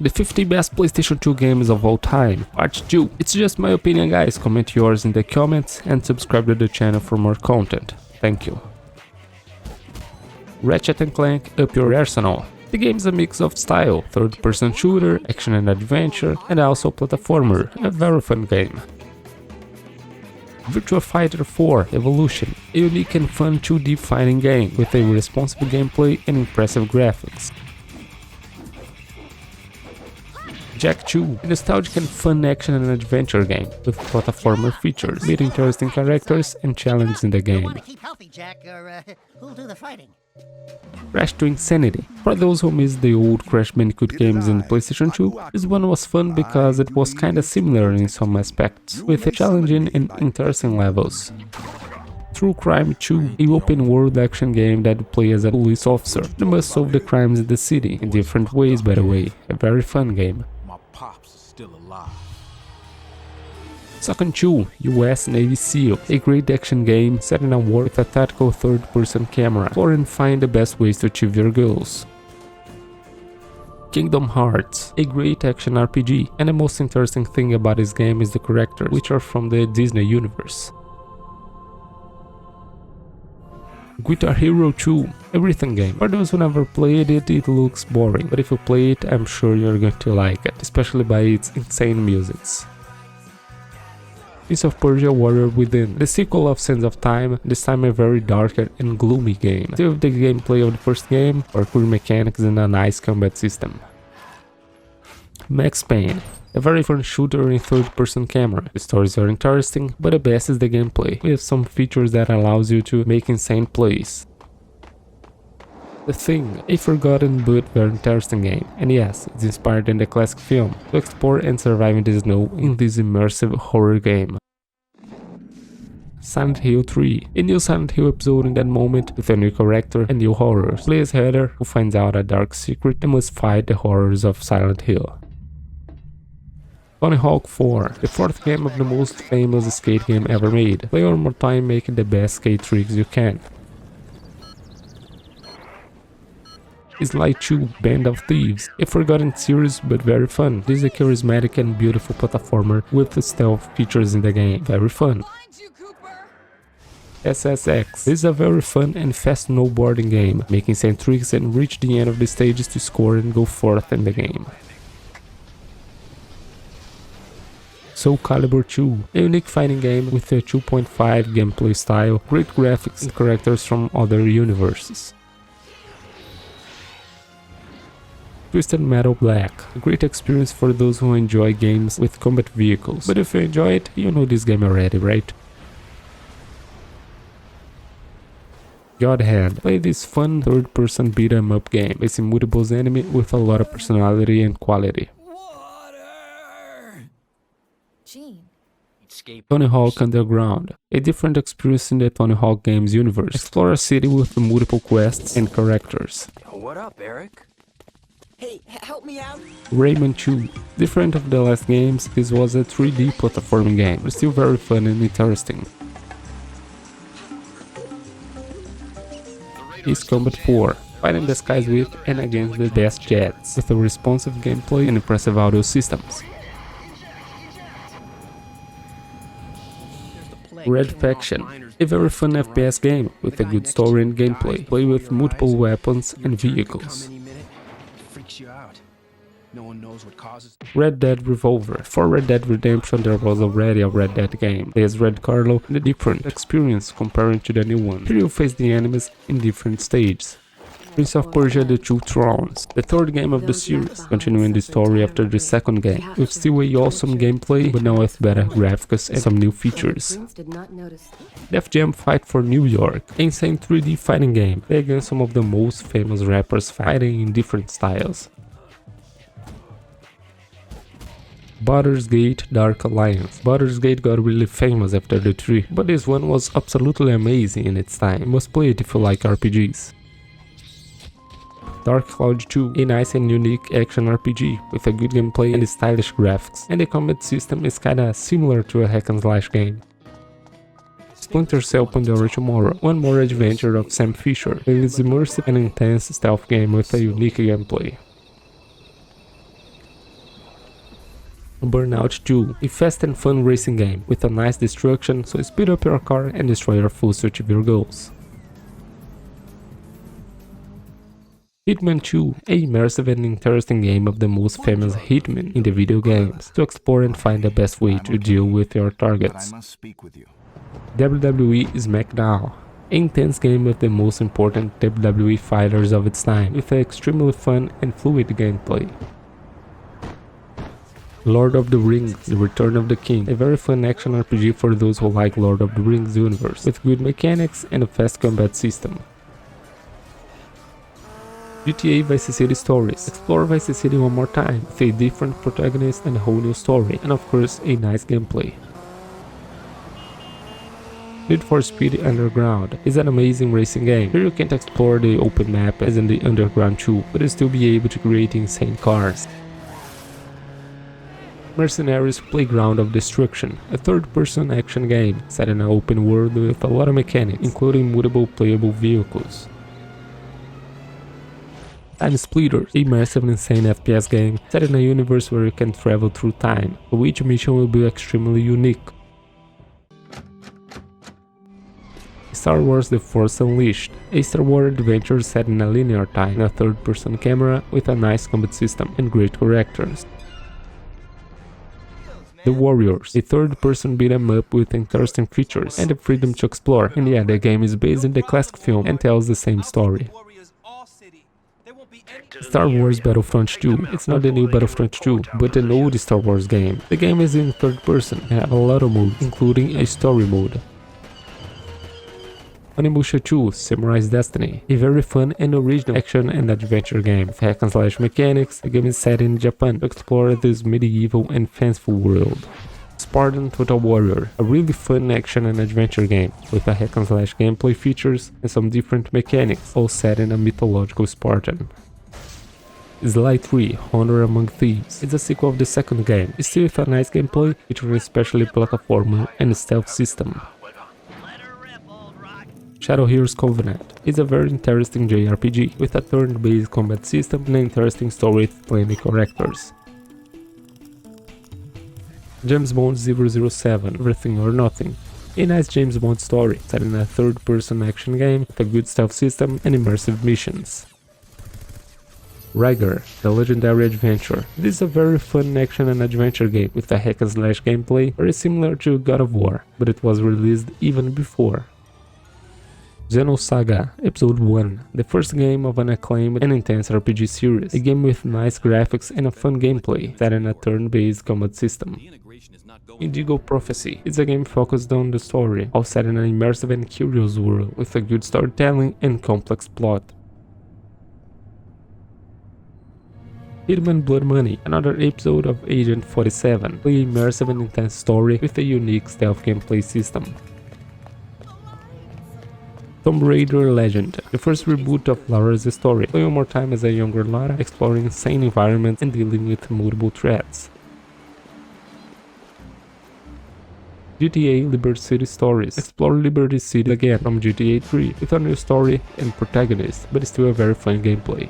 The 50 best PlayStation 2 games of all time, Part 2. It's just my opinion, guys. Comment yours in the comments and subscribe to the channel for more content. Thank you. Ratchet and Clank, up your arsenal. The game is a mix of style, third-person shooter, action and adventure, and also platformer, a very fun game. Virtua Fighter 4 Evolution, a unique and fun 2D fighting game with a responsive gameplay and impressive graphics. Jak II, a nostalgic and fun action and adventure game with platformer features, meet interesting characters and challenges in the game. Crash Twinsanity. For those who miss the old Crash Bandicoot games in PlayStation 2, this one was fun because it was kinda similar in some aspects, with challenging and interesting levels. True Crime 2, a open-world action game that you play as a police officer. You must solve the crimes in the city, in different ways by the way, a very fun game. SOCOM 2, US Navy SEAL, a great action game set in a war with a tactical third-person camera. Explore and find the best ways to achieve your goals. Kingdom Hearts, a great action RPG, and the most interesting thing about this game is the characters, which are from the Disney universe. Guitar Hero 2, a rhythm game. For those who never played it, it looks boring, but if you play it, I'm sure you're going to like it, especially by its insane musics. Prince of Persia Warrior Within, the sequel of Sands of Time, this time a very dark and gloomy game, still with the gameplay of the first game, or cool mechanics and a nice combat system. Max Payne, a very fun shooter in third-person camera. The stories are interesting, but the best is the gameplay, with some features that allows you to make insane plays. The Thing, a forgotten but very interesting game, and yes, it's inspired in the classic film, to explore and survive in the snow in this immersive horror game. Silent Hill 3, a new Silent Hill episode in that moment with a new character and new horrors. Play as Heather, who finds out a dark secret and must fight the horrors of Silent Hill. Tony Hawk 4, the fourth game of the most famous skate game ever made. Play one more time making the best skate tricks you can. Sly 2, Band of Thieves, a forgotten series but very fun. This is a charismatic and beautiful platformer with the stealth features in the game, very fun. SSX, this is a very fun and fast snowboarding game, making insane tricks and reach the end of the stages to score and go forth in the game. Soul Calibur II, a unique fighting game with a 2.5 gameplay style, great graphics and characters from other universes. Twisted Metal Black, a great experience for those who enjoy games with combat vehicles, but if you enjoy it, you know this game already, right? God Hand, play this fun third-person beat-em-up game, facing multiple enemies with a lot of personality and quality. Tony Hawk Underground, a different experience in the Tony Hawk games universe. Explore a city with multiple quests and characters. What up, Eric? Hey, help me out. Rayman 2. Different of the last games, this was a 3D platforming game, but still very fun and interesting. Ace Combat 4. Fight in the skies with and against the best jets, with a responsive gameplay and impressive audio systems. Red Faction. A very fun FPS game, with a good story and gameplay. Play with multiple weapons and vehicles. Red Dead Revolver. For Red Dead Redemption there was already a Red Dead game. There's Red Carlo and a different experience comparing to the new one. Here you face the enemies in different stages. Prince of Persia The Two Thrones, the third game of the series, continuing the story after the second game, with still a awesome gameplay but now with better graphics and some new features. Def Jam Fight for New York, an insane 3D fighting game, play against some of the most famous rappers fighting in different styles. Baldur's Gate Dark Alliance. Baldur's Gate got really famous after the 3, but this one was absolutely amazing in its time. You must play it if you like RPGs. Dark Cloud 2, a nice and unique action RPG with a good gameplay and stylish graphics, and the combat system is kinda similar to a hack and slash game. Splinter Cell Pandora Tomorrow, one more adventure of Sam Fisher, it is immersive and intense stealth game with a unique gameplay. Burnout 2, a fast and fun racing game with a nice destruction, so speed up your car and destroy your foes to achieve your goals. Hitman 2, a immersive and interesting game of the most famous Hitman in the video games, to explore and find the best way to deal with your targets. WWE SmackDown, an intense game of the most important WWE fighters of its time, with an extremely fun and fluid gameplay. Lord of the Rings, The Return of the King, a very fun action RPG for those who like Lord of the Rings universe, with good mechanics and a fast combat system. GTA Vice City Stories, explore Vice City one more time, with a different protagonist and a whole new story, and of course a nice gameplay. Need for Speed Underground is an amazing racing game. Here you can't explore the open map as in the Underground 2, but you still be able to create insane cars. Mercenaries Playground of Destruction, a third-person action game set in an open world with a lot of mechanics, including multiple playable vehicles. TimeSplitters, a immersive and insane FPS game set in a universe where you can travel through time, so each mission will be extremely unique. Star Wars The Force Unleashed, a Star Wars adventure set in a linear time, in a third-person camera with a nice combat system and great characters. The Warriors, a third-person beat-em-up with interesting features and the freedom to explore, and yeah, the game is based in the classic film and tells the same story. Star Wars Battlefront 2, it's not the new Battlefront 2, but an old Star Wars game. The game is in third person and have a lot of modes, including a story mode. Onimusha 2, Samurai's Destiny, a very fun and original action and adventure game with hack and slash mechanics. The game is set in Japan to explore this medieval and fanciful world. Spartan Total Warrior, a really fun action and adventure game with a hack and slash gameplay features and some different mechanics, all set in a mythological Spartan. Sly 3, Honor Among Thieves, is a sequel of the second game, still with a nice gameplay featuring especially platformer and stealth system. Shadow Heroes Covenant is a very interesting JRPG with a turn-based combat system and an interesting story with plenty characters. James Bond 007, Everything or Nothing, a nice James Bond story set in a third-person action game with a good stealth system and immersive missions. Rygar, The Legendary Adventure. This is a very fun action and adventure game with a hack and slash gameplay very similar to God of War, but it was released even before. Xenosaga Episode I, the first game of an acclaimed and intense RPG series, a game with nice graphics and a fun gameplay set in a turn-based combat system. Indigo Prophecy is a game focused on the story, all set in an immersive and curious world with a good storytelling and complex plot. Hitman Blood Money, another episode of Agent 47, an immersive and intense story with a unique stealth gameplay system. Tomb Raider Legend, the first reboot of Lara's story, playing one more time as a younger Lara, exploring insane environments and dealing with multiple threats. GTA Liberty City Stories, explore Liberty City again from GTA 3 with a new story and protagonist, but still a very fun gameplay.